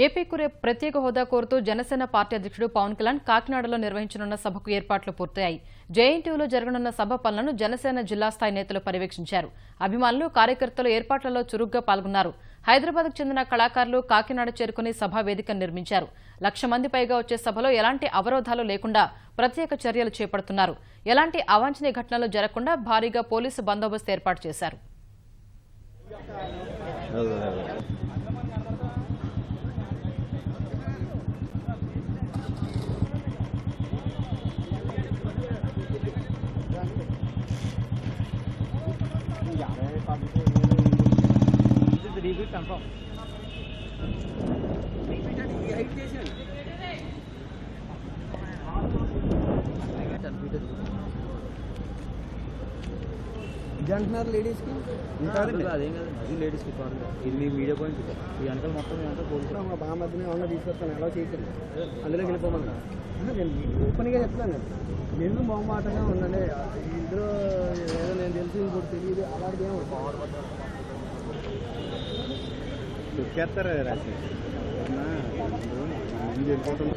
ఏపీకు ప్రత్యేక హోదా కోరుతూ జనసేన పార్టీ అధ్యక్షుడు పవన్ కళ్యాణ్ కాకినాడలో నిర్వహించనున్న సభకు ఏర్పాట్లు పూర్తయ్యాయి. జేఎన్టీయూలో జరగనున్న సభ పనులను జనసేన జిల్లా స్థాయి నేతలు పర్యవేక్షించారు. అభిమానులు, కార్యకర్తలు ఏర్పాట్లలో చురుగ్గా పాల్గొన్నారు. హైదరాబాద్కు చెందిన కళాకారులు కాకినాడ చేరుకుని సభా వేదికను నిర్మించారు. 1,00,000 మంది పైగా వచ్చే సభలో ఎలాంటి అవరోధాలు లేకుండా ప్రత్యేక చర్యలు చేపడుతున్నారు. ఎలాంటి అవాంఛనీయ ఘటనలు జరగకుండా భారీగా పోలీసు బందోబస్తు ఏర్పాటు చేశారు. అంటున్నారు లేడీస్ కి అదేం కాదు, అది లేడీస్ కి ఇది మీ మీడియా పాయింట్. ఈ వెనకాల మొత్తం పోలీసులు మా బాగా మధ్యనే ఏమన్నా తీసుకొస్తాను, ఎలా చేయకండి, అందులోకి వెళ్ళిపోమన్నా. నేను ఓపెన్గా చెప్తాను కదా, నేను మొహమాటంగా ఉండండి. ఇందులో ఏదో నేను తెలిసి ఇంకోటి తెలియదు, అలాంటిది ఏమో చెప్తారా వెళ్ళిపోతుంది.